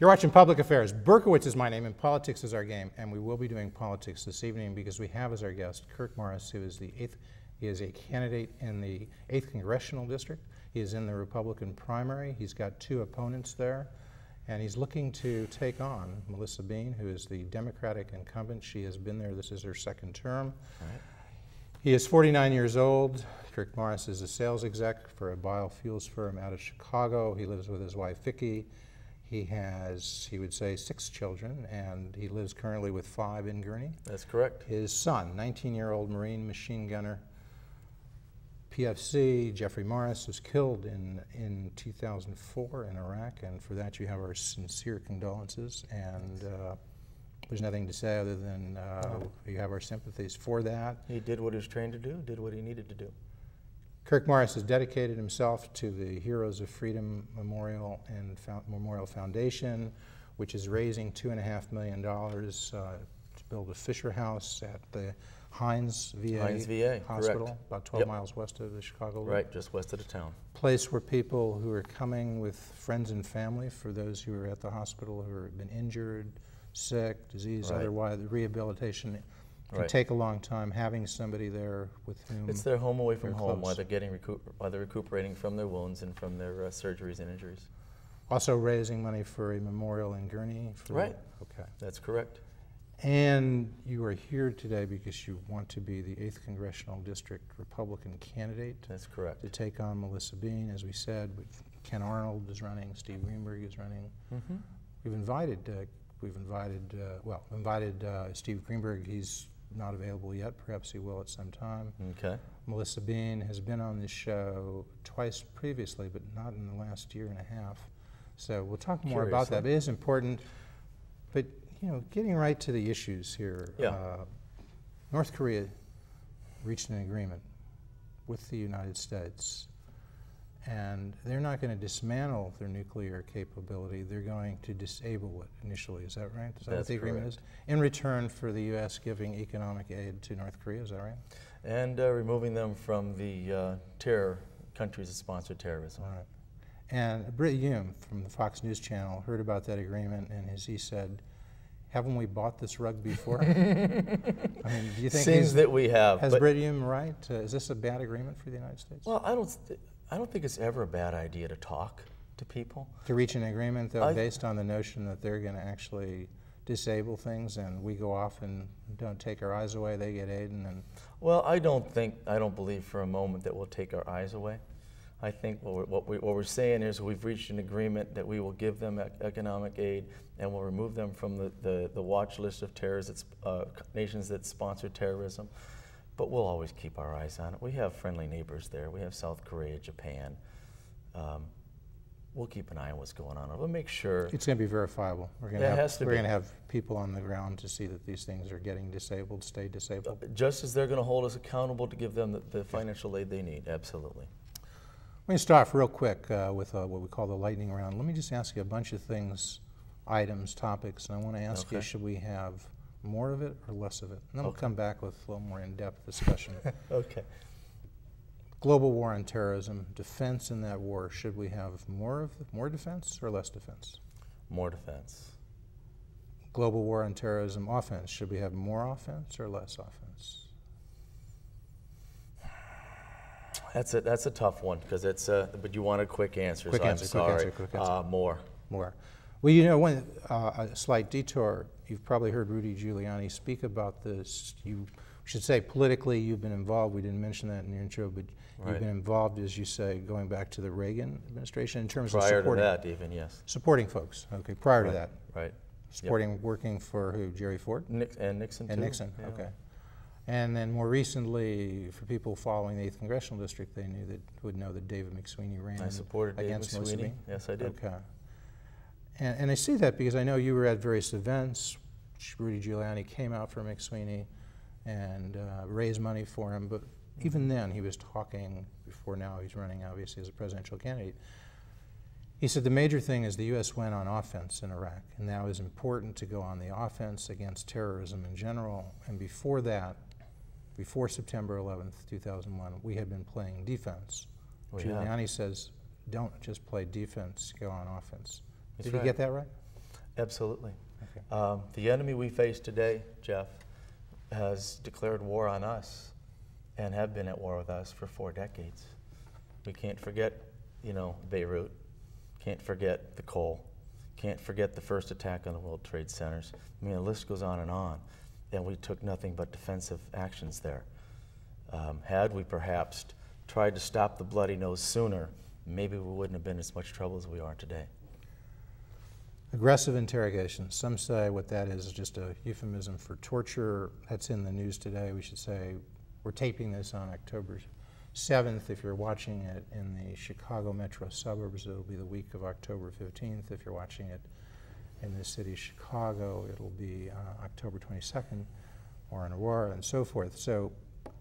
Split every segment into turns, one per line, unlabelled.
You're watching Public Affairs. Berkowitz is my name and politics is our game, and we will be doing politics this evening because we have as our guest Kirk Morris, who is he is a candidate in the 8th Congressional District. He is in the Republican primary. He's got 2 opponents there, and he's looking to take on Melissa Bean, who is the Democratic incumbent. She has been there. This is her 2nd term. All right. He is 49 years old. Kirk Morris is a sales exec for a biofuels firm out of Chicago. He lives with his wife, Vicki. He has, he would say, 6 children, and he lives currently with 5 in Gurnee.
That's correct.
His son, 19-year-old Marine machine gunner, PFC, Jeffrey Morris, was killed in 2004 in Iraq, and for that you have our sincere condolences, and there's nothing to say other than you have our sympathies for that.
He did what he was trained to do, did what he needed to do.
Kirk Morris has dedicated himself to the Heroes of Freedom Memorial and Memorial Foundation, which is raising $2.5 million to build a Fisher House at the Hines VA Hospital,
correct.
about 12 miles west of the Chicago loop.
Right, just west of the town.
Place where people who are coming with friends and family, for those who are at the hospital who have been injured, sick, disease, otherwise, the rehabilitation can take a long time. Having somebody there with whom
it's their home away from home while they're recuperating from their wounds and from their surgeries and injuries.
Also raising money for a memorial in Gurnee.
Right.
Okay.
That's correct.
And you are here today because you want to be the 8th Congressional District Republican candidate.
That's correct.
To take on Melissa Bean, as we said. Ken Arnold is running. Steve Greenberg is running. Mm-hmm. We've invited Steve Greenberg. He's not available yet. Perhaps he will at some time.
Okay.
Melissa Bean has been on this show twice previously, but not in the last year and a half. So we'll talk more about that. It is important, but you know, getting right to the issues here.
Yeah.
North Korea reached an agreement with the United States, and they're not going to dismantle their nuclear capability. They're going to disable it initially. Is that right? Is that what the agreement is? In return for the U.S. giving economic aid to North Korea. Is that right? And
removing them from the terror countries that sponsor terrorism.
All right. And Britt Hume from the Fox News Channel heard about that agreement, and as he said, haven't we bought this rug before? I mean, do you think
seems that we have?
Has Britt Hume right? Is this a bad agreement for the United States?
Well, I don't think it's ever a bad idea to talk to people.
To reach an agreement, though, based on the notion that they're going to actually disable things, and we go off and don't take our eyes away. They get aid, and then.
Well, I don't believe for a moment that we'll take our eyes away. I think what we're saying is we've reached an agreement that we will give them economic aid and we'll remove them from the watch list of nations that sponsor terrorism. But we'll always keep our eyes on it. We have friendly neighbors there. We have South Korea, Japan. We'll keep an eye on what's going on. We'll make sure.
It's going to be verifiable. We're going to have people on the ground to see that these things are getting disabled, stay disabled.
Just as they're going to hold us accountable to give them the financial aid they need. Absolutely.
Let me start off real quick with what we call the lightning round. Let me just ask you a bunch of things, items, topics, and I want to ask you, should we have more of it or less of it? And then we'll come back with a little more in-depth discussion.
Okay.
Global war on terrorism, defense in that war. Should we have more defense or less defense?
More defense.
Global war on terrorism, offense. Should we have more offense or less offense?
That's a tough one because it's but you want a quick answer.
Quick answer.
Quick answer. More.
Well, you know, a slight detour. You've probably heard Rudy Giuliani speak about this. You should say politically you've been involved. We didn't mention that in your intro, but you've been involved, as you say, going back to the Reagan administration in terms of supporting.
Prior to that, even yes.
Supporting folks. Okay. Prior to that.
Right.
Supporting, working for who? Jerry Ford.
And Nixon.
And
too.
Nixon.
Yeah.
Okay. And then more recently, for people following the 8th Congressional District, they would know that David McSweeney ran.
I supported
against
David McSweeney. Yes, I did.
Okay. And I see that because I know you were at various events. Rudy Giuliani came out for McSweeney and raised money for him. But even then, he was talking before now. He's running, obviously, as a presidential candidate. He said the major thing is the U.S. went on offense in Iraq, and now it's important to go on the offense against terrorism in general. And before that, before September 11th, 2001, we had been playing defense. Giuliani says, don't just play defense, go on offense. Did you get that right?
Absolutely.
Okay.
The enemy we face today, Jeff, has declared war on us and have been at war with us for 4 decades. We can't forget, Beirut, can't forget the coal, can't forget the first attack on the World Trade Centers. I mean, the list goes on, and we took nothing but defensive actions there. Had we perhaps tried to stop the bloody nose sooner, maybe we wouldn't have been in as much trouble as we are today.
Aggressive interrogation. Some say what that is just a euphemism for torture. That's in the news today. We should say we're taping this on October 7th. If you're watching it in the Chicago metro suburbs, it'll be the week of October 15th. If you're watching it in the city of Chicago, it'll be October 22nd, or in Aurora, and so forth. So,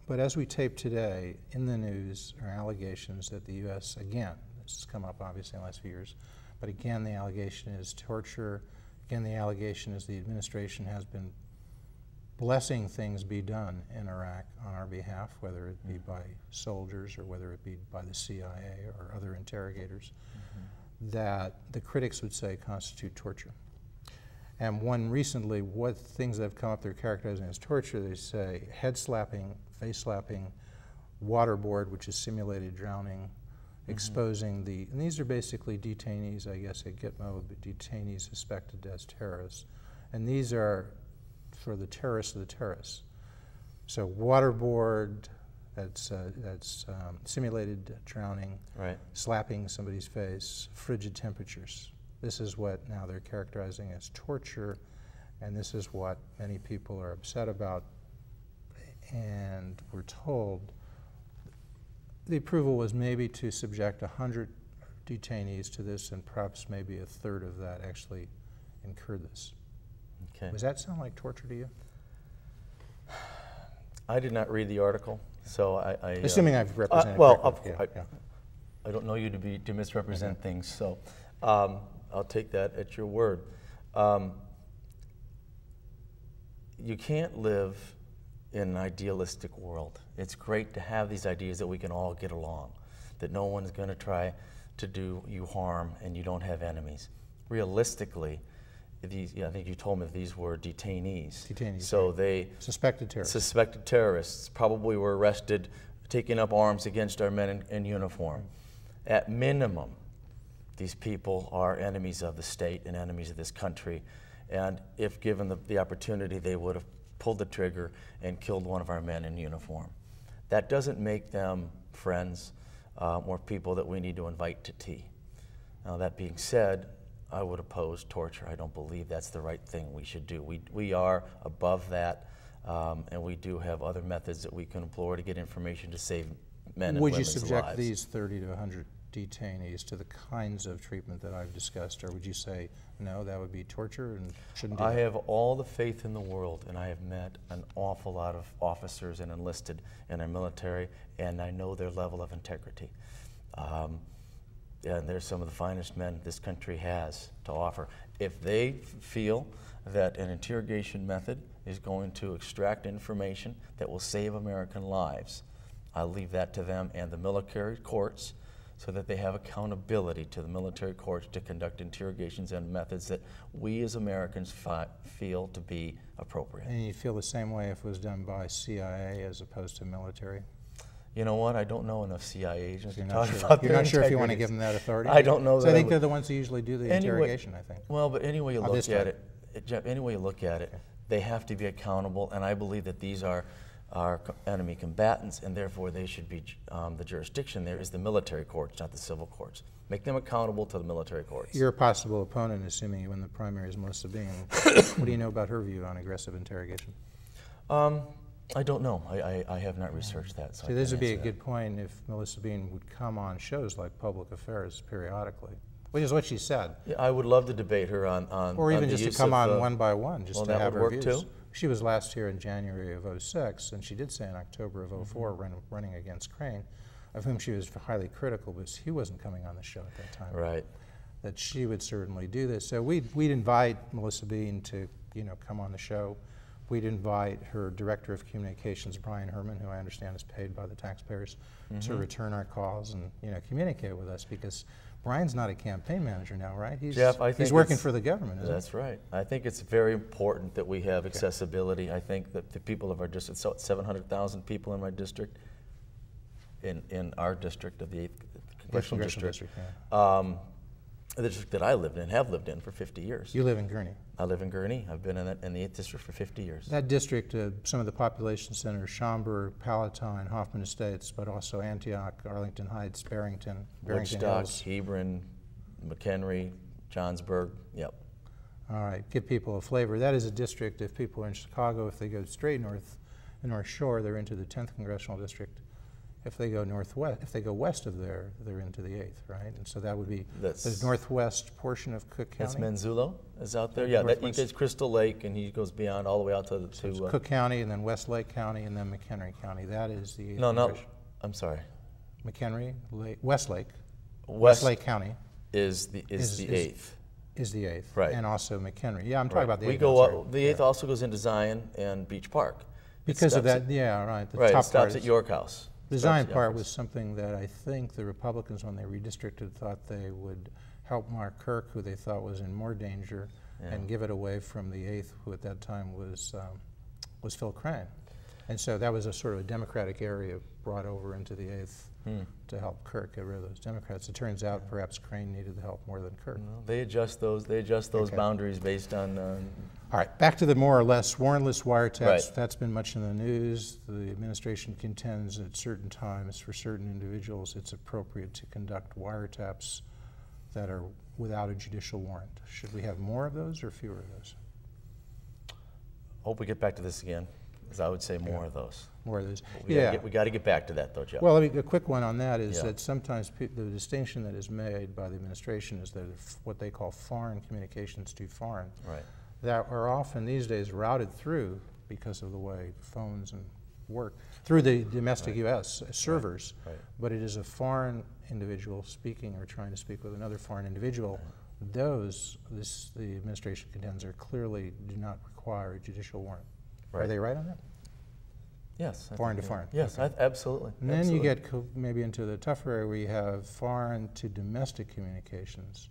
but as we tape today, in the news are allegations that the U.S., again, this has come up obviously in the last few years, but again, the allegation is torture. Again, the allegation is the administration has been blessing things be done in Iraq on our behalf, whether it be by soldiers or whether it be by the CIA or other interrogators, that the critics would say constitute torture. And one recently, what things that have come up they're characterizing as torture, they say head slapping, face slapping, waterboard, which is simulated drowning, exposing and these are basically detainees, I guess, at Gitmo, but detainees suspected as terrorists. And these are for the terrorists of the terrorists. So waterboard, that's simulated drowning,
right.
Slapping somebody's face, frigid temperatures. This is what now they're characterizing as torture, and this is what many people are upset about. And we're told the approval was maybe to subject 100 detainees to this, and perhaps maybe a third of that actually incurred this.
Okay.
Does that sound like torture to you?
I did not read the article, so I
assuming I've represented
I don't know you to misrepresent things, so I'll take that at your word. You can't live in an idealistic world. It's great to have these ideas that we can all get along, that no one's going to try to do you harm and you don't have enemies. Realistically, these, I think you told me these were detainees.
Detainees.
So
right.
they
suspected
terrorists probably were arrested, taking up arms against our men in uniform. At minimum, these people are enemies of the state and enemies of this country. And if given the opportunity, they would have pulled the trigger and killed one of our men in uniform. That doesn't make them friends or people that we need to invite to tea. Now, that being said, I would oppose torture. I don't believe that's the right thing we should do. We are above that, and we do have other methods that we can employ to get information to save men and women's lives.
Would you subject these 30 to 100 detainees to the kinds of treatment that I've discussed, or would you say, no, that would be torture and shouldn't do that?
I have all the faith in the world, and I have met an awful lot of officers and enlisted in our military, and I know their level of integrity. And they're some of the finest men this country has to offer. If they feel that an interrogation method is going to extract information that will save American lives, I'll leave that to them and the military courts, so that they have accountability to the military courts to conduct interrogations and methods that we as Americans feel to be appropriate.
And you feel the same way if it was done by CIA as opposed to military?
You know what? I don't know enough CIA agents to talk
sure.
about
You're not sure if you want to give them that authority?
I don't know.
So I think they're the ones who usually do the interrogation, I think.
Well, but any way you look at it, Jeff, any way you look at it, they have to be accountable, and I believe that these are enemy combatants, and therefore they should be, the jurisdiction there is the military courts, not the civil courts. Make them accountable to the military courts.
You're a possible opponent, assuming you win the primary, is Melissa Bean. What do you know about her view on aggressive interrogation?
I don't know. I have not researched that. So
see, this would be a good point if Melissa Bean would come on shows like Public Affairs periodically, which is what she said.
Yeah, I would love to debate her on
or even
on
just to come on one by one, just to have her views.
Too?
She was last here in January of '06, and she did say in October of '04, running against Crane, of whom she was highly critical, but he wasn't coming on the show at that time.
Right.
That she would certainly do this. So we'd invite Melissa Bean to come on the show, we'd invite her Director of Communications, Brian Herman, who I understand is paid by the taxpayers, to return our calls and communicate with us, because Brian's not a campaign manager now, right?
Jeff, I think
he's working for the government, isn't he?
That's right. I think it's very important that we have accessibility. I think that the people of our district, so 700,000 people in my district, in our district of the 8th Congressional District. The district that I lived in, have lived in for 50 years.
You live in Gurnee.
I live in Gurnee. I've been in the 8th District for 50 years.
That district, some of the population centers, Schaumburg, Palatine, Hoffman Estates, but also Antioch, Arlington Heights, Barrington
Woodstock,
Hills.
Hebron, McHenry, Johnsburg, yep.
All right, give people a flavor. That is a district, if people are in Chicago, if they go straight north, the North Shore, they're into the 10th Congressional District. If they go northwest, if they go west of there, they're into the 8th, right? And so that would be the northwest portion of Cook County.
That's Manzullo is out there. Yeah, that is Crystal Lake, and he goes beyond all the way out to
Cook County, and then Westlake County, and then McHenry County. That is the 8th.
No, I'm sorry.
McHenry, Westlake County
is the 8th.
Is the 8th,
right?
And also McHenry. Yeah, I'm talking about the 8th.
We go. The 8th also goes into Zion and Beach Park.
Because of that, yeah, right. The
right.
Top
It stops
part
at York House.
The Zion part was something that I think the Republicans, when they redistricted, thought they would help Mark Kirk, who they thought was in more danger, and give it away from the 8th, who at that time was Phil Crane. And so that was a sort of a Democratic area brought over into the 8th to help Kirk get rid of those Democrats. It turns out perhaps Crane needed the help more than Kirk.
No, they adjust those boundaries based on.
All right, back to the more or less warrantless wiretaps.
Right. That's
been much in the news. The administration contends at certain times for certain individuals it's appropriate to conduct wiretaps that are without a judicial warrant. Should we have more of those or fewer of those?
Hope we get back to this again, because I would say more of those.
More of those.
We got to get back to that, though, Jeff.
Well, a quick one on that is that sometimes the distinction that is made by the administration is that if what they call foreign communications to foreign,
right, that
are often these days routed through, because of the way phones and work, through the domestic U.S. servers, but it is a foreign individual speaking or trying to speak with another foreign individual. Those, the administration contends, are clearly do not require a judicial warrant. Are they right on that?
Yes.
Foreign to foreign.
Yes, absolutely.
And then you get maybe into the tougher area where you have foreign to domestic communications.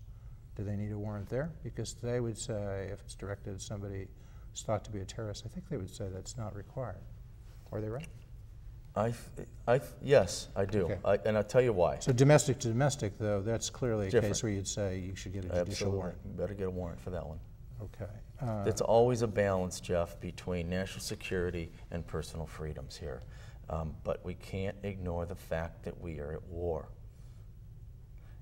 Do they need a warrant there? Because they would say, if it's directed at somebody who's thought to be a terrorist, I think they would say that's not required. Are they right?
Yes, I do.
Okay.
And I'll tell you why.
So domestic to domestic, though, that's clearly a case where you'd say you should get a judicial warrant.
You better get a warrant for that one.
Okay.
It's always a balance, Jeff, between national security and personal freedoms here. But we can't ignore the fact that we are at war.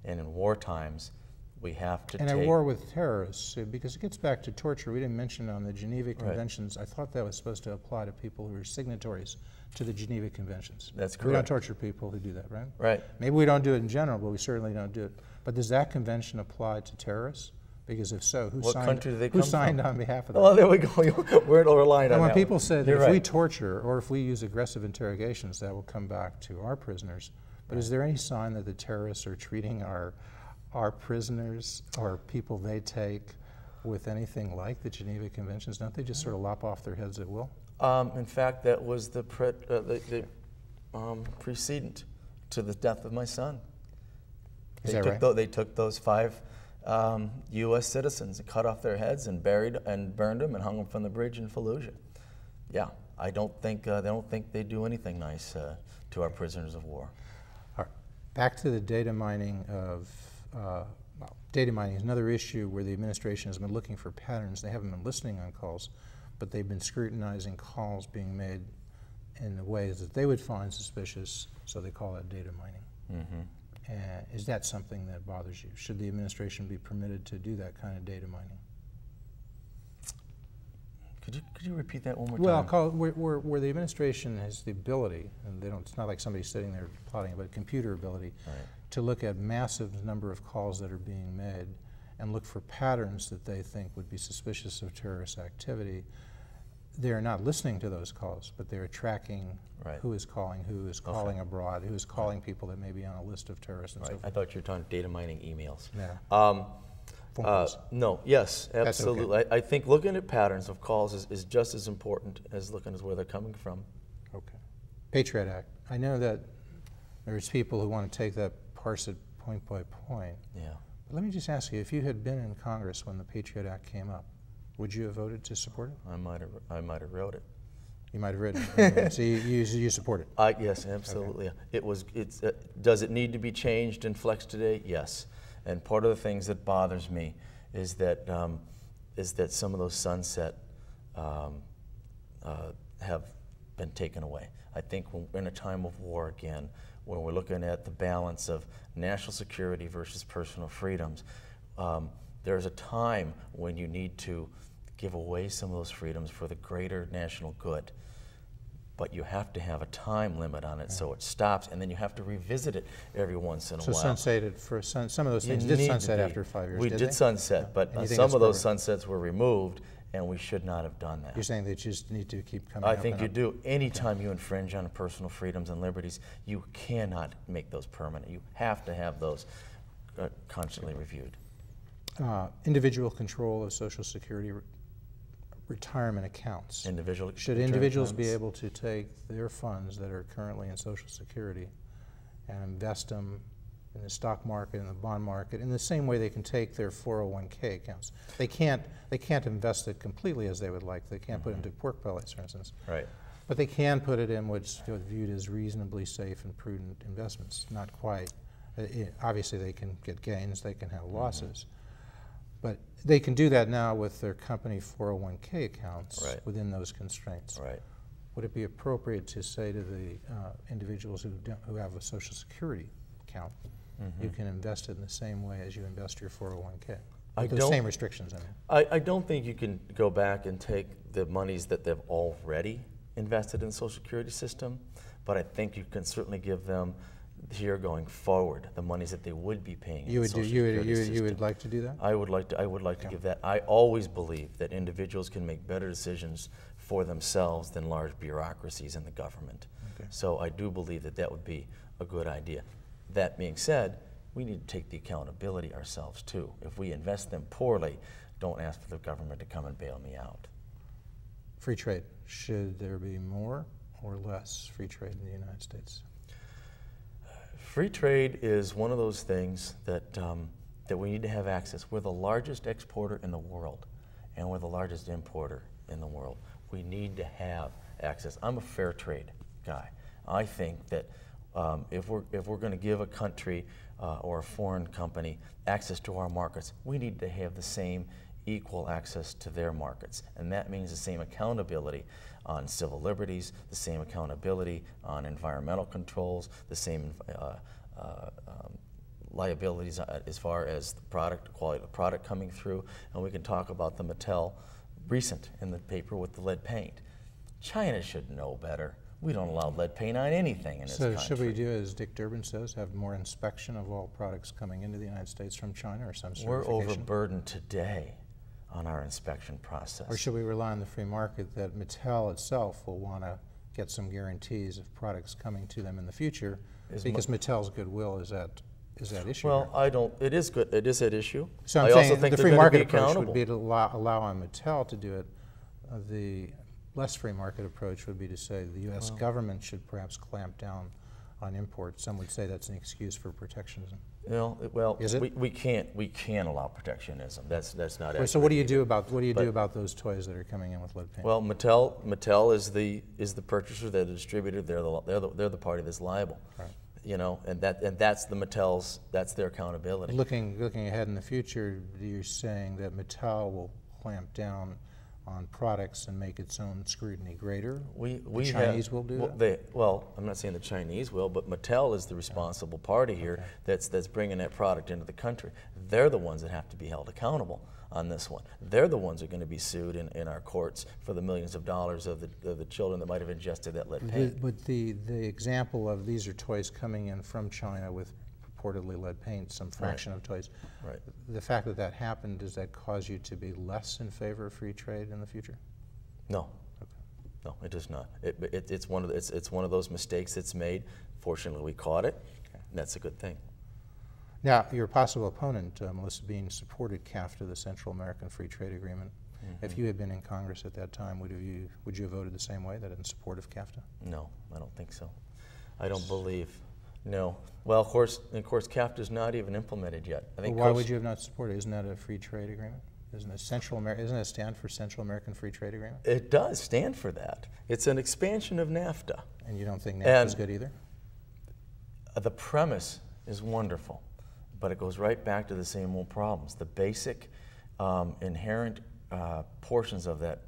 And in war times, we have to
at war with terrorists, because it gets back to torture. We didn't mention on the Geneva Conventions. I thought that was supposed to apply to people who are signatories to the Geneva Conventions.
That's correct.
We don't torture people who do that, right?
Right.
Maybe we don't do it in general, but we certainly don't do it. But does that convention apply to terrorists? Because if so, who signed on behalf of that?
Oh, there we go. We're relying on that.
And when people said that
if
we torture or if we use aggressive interrogations, that will come back to our prisoners. But is there any sign that the terrorists are treating our prisoners or people they take with anything like the Geneva Conventions? Don't they just sort of lop off their heads at will?
In fact, that was the precedent to the death of my son. They took those 5 U.S. citizens and cut off their heads and buried and burned them and hung them from the bridge in Fallujah. Yeah, I don't think they do anything nice to our prisoners of war.
All right. Back to the data mining of. Data mining is another issue where the administration has been looking for patterns. They haven't been listening on calls, but they've been scrutinizing calls being made in the ways that they would find suspicious, so they call that data mining. Mm-hmm. Is that something that bothers you? Should the administration be permitted to do that kind of data mining?
Could you repeat that one more time?
Well, where the administration has the ability, and it's not like somebody sitting there plotting, but computer ability, to look at massive number of calls that are being made and look for patterns that they think would be suspicious of terrorist activity. They're not listening to those calls, but they're tracking who is calling abroad, who is calling people that may be on a list of terrorists and so forth.
I thought you were talking data mining emails.
Yeah. phone calls?
No, yes,
That's
absolutely.
okay.
I think looking at patterns of calls is just as important as looking at where they're coming from.
Okay. Patriot Act. I know that there's people who want to take that, parse it point by point.
Yeah.
But let me just ask you, if you had been in Congress when the Patriot Act came up, would you have voted to support it?
I might have wrote it.
You might have written it. So you support it?
Yes, absolutely.
Okay.
Does it need to be changed and flexed today? Yes. And part of the things that bothers me is that some of those sunset have been taken away. I think we're in a time of war again, when we're looking at the balance of national security versus personal freedoms. There's a time when you need to give away some of those freedoms for the greater national good. But you have to have a time limit on it, so it stops, and then you have to revisit it every once in a while.
So sunsetted for some of those things did sunset after 5 years.
We did sunset, but some of those sunsets were removed, and we should not have done that.
You're saying they just need to keep coming up?
I think you do. Anytime you infringe on personal freedoms and liberties, you cannot make those permanent. You have to have those constantly reviewed.
Individual control of Social Security retirement accounts. Should individuals be able to take their funds that are currently in Social Security and invest them in the stock market and the bond market in the same way they can take their 401k accounts? They can't invest it completely as they would like. They can't put it into pork pellets, for instance.
Right.
But they can put it in what's viewed as reasonably safe and prudent investments. Not quite. Obviously, they can get gains. They can have losses. But they can do that now with their company 401k accounts within those constraints.
Right.
Would it be appropriate to say to the individuals who have a Social Security account, you can invest it in the same way as you invest your 401k? With those same restrictions, I mean.
I don't think you can go back and take the monies that they've already invested in the Social Security system, but I think you can certainly give them here going forward the monies that they would be paying in the Social Security system.
You would like to do that?
I would like to give that. I always believe that individuals can make better decisions for themselves than large bureaucracies in the government.
Okay.
So I do believe that that would be a good idea. That being said, we need to take the accountability ourselves too. If we invest them poorly, don't ask for the government to come and bail me out.
Free trade. Should there be more or less free trade in the United States?
Free trade is one of those things that, that we need to have access. We're the largest exporter in the world, and we're the largest importer in the world. We need to have access. I'm a fair trade guy. I think that if we're going to give a country or a foreign company access to our markets, we need to have the same equal access to their markets. And that means the same accountability on civil liberties, the same accountability on environmental controls, the same liabilities as far as the product, quality of the product coming through. And we can talk about the Mattel recent in the paper with the lead paint. China should know better. We don't allow lead paint on anything in this country.
So should we do, as Dick Durbin says, have more inspection of all products coming into the United States from China, or some certification?
We're overburdened today on our inspection process.
Or should we rely on the free market that Mattel itself will want to get some guarantees of products coming to them in the future, because Mattel's goodwill is at issue?
Well,
here.
I don't. It is good. It is at issue.
So I'm
I
saying
also think
the free market approach
accountable.
would be to allow on Mattel to do it. The less free market approach would be to say the U.S. government should perhaps clamp down on imports. Some would say that's an excuse for protectionism.
Well,
is it?
we can't allow protectionism. That's not accurate.
So what do you do about those toys that are coming in with lead paint?
Well, Mattel is the purchaser, they're the distributor, they're the party that's liable.
Right.
You know, and that's the Mattel's, that's their accountability.
Looking ahead in the future, you're saying that Mattel will clamp down on products and make its own scrutiny greater? The Chinese will do that?
Well, I'm not saying the Chinese will, but Mattel is the responsible party here that's bringing that product into the country. They're the ones that have to be held accountable on this one. They're the ones that are going to be sued in our courts for the millions of dollars of the children that might have ingested that lead paint.
But the example of these are toys coming in from China with purportedly lead paint, some fraction of toys.
Right.
The fact that that happened, does that cause you to be less in favor of free trade in the future?
No. Okay. No, it does not. It's one of those mistakes that's made. Fortunately, we caught it. And that's a good thing.
Now, your possible opponent, Melissa Bean, supported CAFTA, the Central American Free Trade Agreement. If you had been in Congress at that time, would you have voted the same way, that in support of CAFTA?
No, I don't think so. I don't believe. No. Well, of course, CAFTA is not even implemented yet. I think.
Well, why would you have not supported it? Isn't that a free trade agreement? Isn't it doesn't it stand for Central American Free Trade Agreement?
It does stand for that. It's an expansion of NAFTA.
And you don't think NAFTA is good either?
The premise is wonderful, but it goes right back to the same old problems. The basic inherent portions of that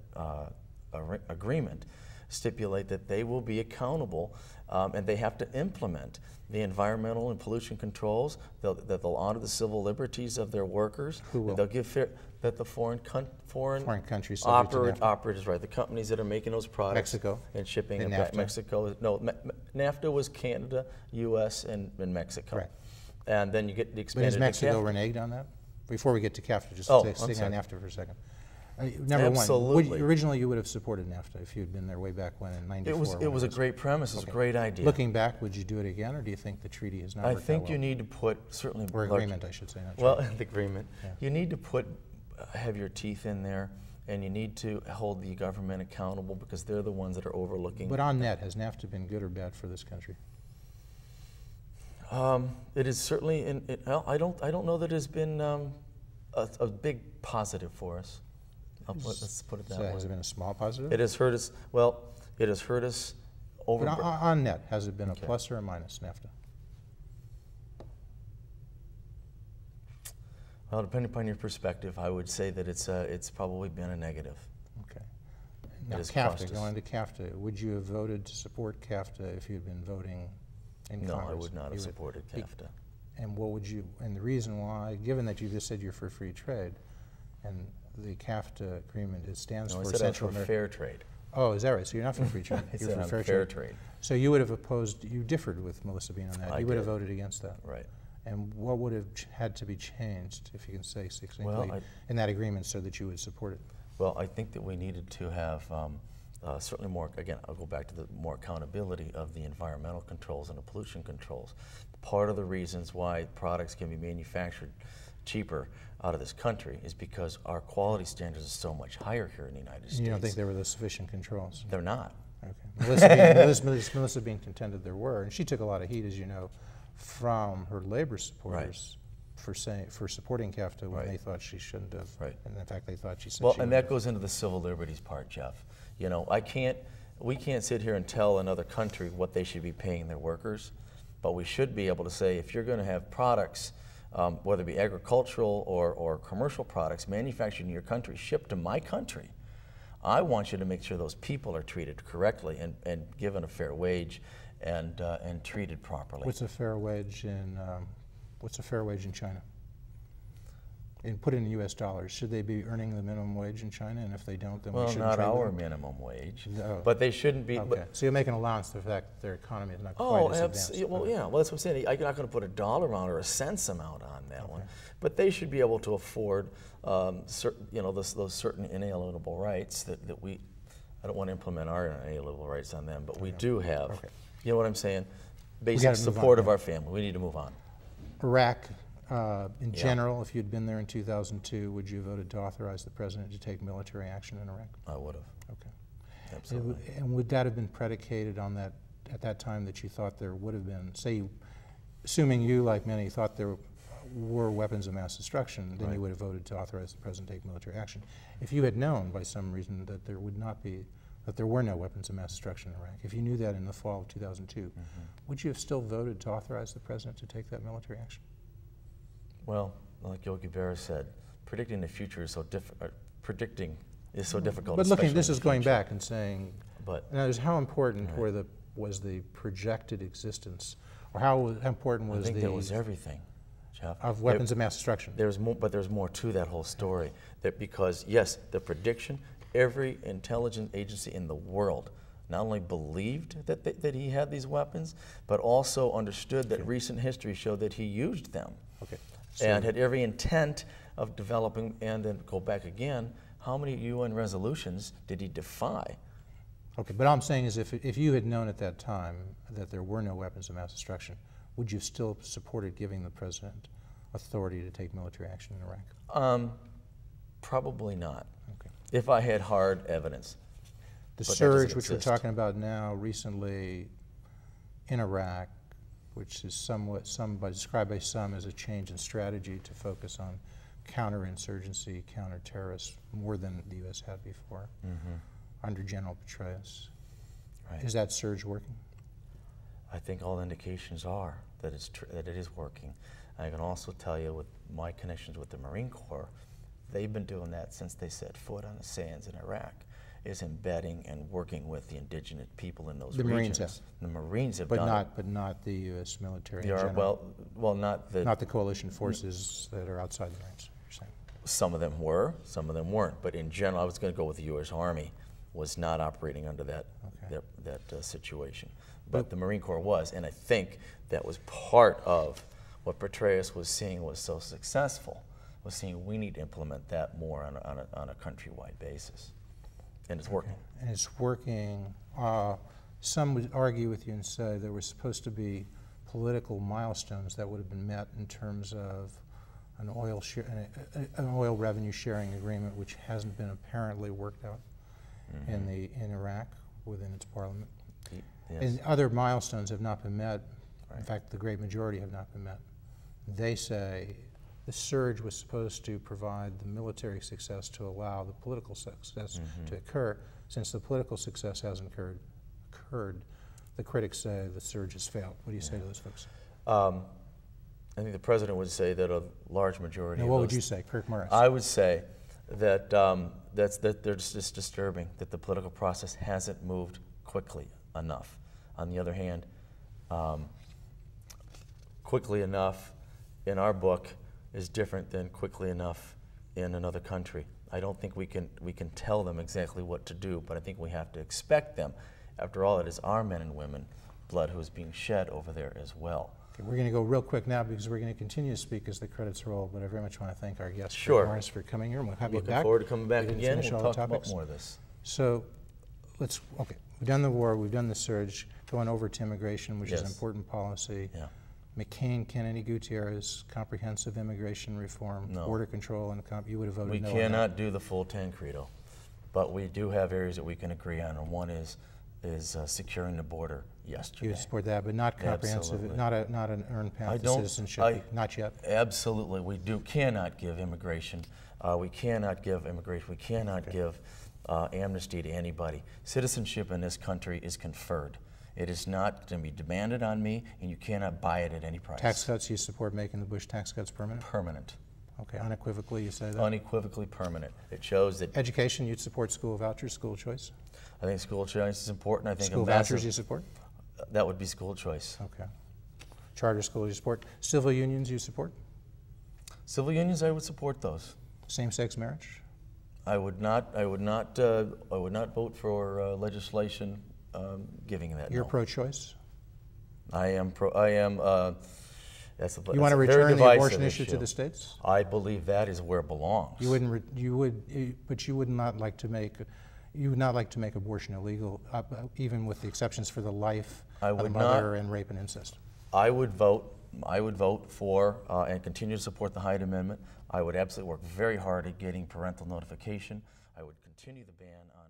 agreement stipulate that they will be accountable and they have to implement the environmental and pollution controls, that they'll honor the civil liberties of their workers.
Who will?
They'll give that the foreign
countries
operators, right, the companies that are making those products.
Mexico.
And shipping
And
them back.
NAFTA.
Mexico. No, NAFTA was Canada, U.S., and Mexico.
Right.
And then you get the expanded.
But is Mexico reneged on that? Before we get to CAFTA, just staying on NAFTA for a second. Number
Absolutely.
one, originally you would have supported NAFTA if you'd been there way back when in '94.
It was a great premise. It was a great idea.
Looking back, would you do it again, or do you think the treaty is not worked out well?
I think you need to put certainly.
Or agreement, I should say. Not
well,
treaty.
the agreement. Yeah. You need to have your teeth in there, and you need to hold the government accountable because they're the ones that are overlooking.
But on net, has NAFTA been good or bad for this country?
It is certainly. I don't know that it has been a big positive for us. Let's put it that way.
Has it been a small positive?
It has hurt us. Well, it has hurt us over.
But on net, has it been a plus or a minus, NAFTA?
Well, depending upon your perspective, I would say that it's probably been a negative.
Okay. Now, CAFTA, going to CAFTA, would you have voted to support CAFTA if you had been voting in Congress?
No, I would not have supported CAFTA.
And what would you? And the reason why, given that you just said you're for free trade, and the CAFTA agreement stands for Central America.
Fair trade.
Oh, is that right? So you're not for free trade. You're for fair trade. So you would have opposed. You differed with Melissa Bean on that. You would have voted against that.
Right.
And what would have had to be changed, if you can say succinctly, in that agreement so that you would support it?
Well, I think that we needed to have certainly more. Again, I'll go back to the more accountability of the environmental controls and the pollution controls. Part of the reasons why products can be manufactured cheaper out of this country is because our quality standards are so much higher here in the United States.
You don't think there were the sufficient controls?
They're not.
Okay. Melissa Bean contended there were, and she took a lot of heat, as you know, from her labor supporters for supporting CAFTA when they thought she shouldn't have. Right. And in fact, they thought she said.
Well, and that goes into the civil liberties part, Jeff. You know, we can't sit here and tell another country what they should be paying their workers, but we should be able to say if you're going to have products. Whether it be agricultural or commercial products manufactured in your country, shipped to my country, I want you to make sure those people are treated correctly and given a fair wage and treated properly.
What's a fair wage in China? And put in U.S. dollars, should they be earning the minimum wage in China? And if they don't, then we shouldn't
not
trade
our
them?
minimum wage,
No.
but they shouldn't be.
Okay. So you're making allowance for the fact that their economy is not quite as advanced.
Well, yeah. Well, that's what I'm saying. I'm not going to put a dollar amount or a cents amount on that one, but they should be able to afford, those certain inalienable rights that we. I don't want to implement our inalienable rights on them, but we do have. Okay. You know what I'm saying? Basic support of our family. We need to move on.
Iraq. In general, if you'd been there in 2002, would you have voted to authorize the president to take military action in Iraq?
I would have.
Okay.
Absolutely.
And would that have been predicated on that, at that time, that you thought there would have been, say, assuming you, like many, thought there were weapons of mass destruction, then you would have voted to authorize the president to take military action. If you had known by some reason that there would not be, that there were no weapons of mass destruction in Iraq, if you knew that in the fall of 2002, would you have still voted to authorize the president to take that military action?
Well, like Yogi Berra said, predicting the future is so difficult. Predicting is so difficult.
But looking, this is going back and saying,
but
how important was the projected existence, or how important was
I think there was everything, Jeff,
of weapons of mass destruction?
There's more, but there's more to that whole story. That because yes, the prediction, every intelligence agency in the world not only believed that he had these weapons, but also understood that recent history showed that he used them. Okay. And had every intent of developing, and then go back again, how many UN resolutions did he defy?
Okay, but all I'm saying is if you had known at that time that there were no weapons of mass destruction, would you still have supported giving the president authority to take military action in Iraq?
Probably not.
Okay.
If I had hard evidence.
The
But that
surge,
doesn't
which we're
exist.
talking about now, recently in Iraq, which is somewhat described by some as a change in strategy to focus on counterinsurgency, counterterrorists, more than the U.S. had before, under General Petraeus.
Right.
Is that surge working?
I think all indications are that that it is working. I can also tell you, with my connections with the Marine Corps, they've been doing that since they set foot on the sands in Iraq, is embedding and working with the indigenous people in those regions.
Marines have.
The Marines have
But
done
not,
it.
but not the U.S. military in
They are,
general.
well, not the.
Not the coalition forces that are outside the ranks, you're saying.
Some of them were, some of them weren't. But in general, I was going to go with the U.S. Army was not operating under that situation. But the Marine Corps was, and I think that was part of what Petraeus was seeing was so successful, was seeing we need to implement that more on a countrywide basis. And it's working.
And it's working. Some would argue with you and say there were supposed to be political milestones that would have been met in terms of an oil revenue sharing agreement, which hasn't been apparently worked out in Iraq within its parliament.
Yes.
And other milestones have not been met.
Right.
In fact, the great majority have not been met. They say the surge was supposed to provide the military success to allow the political success to occur. Since the political success hasn't occurred, the critics say the surge has failed. What do you say to those folks?
I think the president would say that a large majority
Now,
of
what
those,
would you say, Kirk Morris?
I would say that that they're just disturbing that the political process hasn't moved quickly enough. On the other hand, quickly enough in our book is different than quickly enough in another country. I don't think we can tell them exactly what to do, but I think we have to expect them. After all, it is our men and women blood who is being shed over there as well.
Okay, we're going to go real quick now because we're going to continue to speak as the credits roll, but I very much want to thank our guest,
Sure.
Kirk Morris, for coming here, and we'll have you
Looking
back.
forward to coming back
We didn't
again.
finish
We'll
all the
talk about
topics.
more of this.
So okay, we've done the war, we've done the surge, going over to immigration, which is an
Yes.
important policy.
Yeah.
McCain, Kennedy, Gutierrez, comprehensive immigration reform,
No.
border control, and you would have voted
We
no on that.
cannot do the full Tancredo, but we do have areas that we can agree on, and one is securing the border yesterday.
You would support that, but not comprehensive,
Absolutely.
not an earned
I
path to
don't-
citizenship, not yet.
Absolutely, we cannot give immigration. We cannot give immigration. We cannot give amnesty to anybody. Citizenship in this country is conferred. It is not going to be demanded on me, and you cannot buy it at any price.
Tax cuts, you support making the Bush tax cuts permanent?
Permanent.
Okay, unequivocally you say that?
Unequivocally permanent. It shows that
Education, you'd support school vouchers, school choice?
I think school choice is important. I think
School
a massive,
vouchers you support?
that would be school choice.
Okay. Charter schools you support? Civil unions you support?
Civil unions, I would support those.
Same-sex marriage?
I would not vote for legislation giving that.
You're
no.
pro-choice?
I am pro. That's a,
You want to
that's a very
return the
divisive
abortion issue to the states?
I believe that is where it belongs.
You wouldn't, but you would not like to make, abortion illegal, even with the exceptions for the life of the mother and rape and incest.
I would vote for and continue to support the Hyde Amendment. I would absolutely work very hard at getting parental notification. I would continue the ban on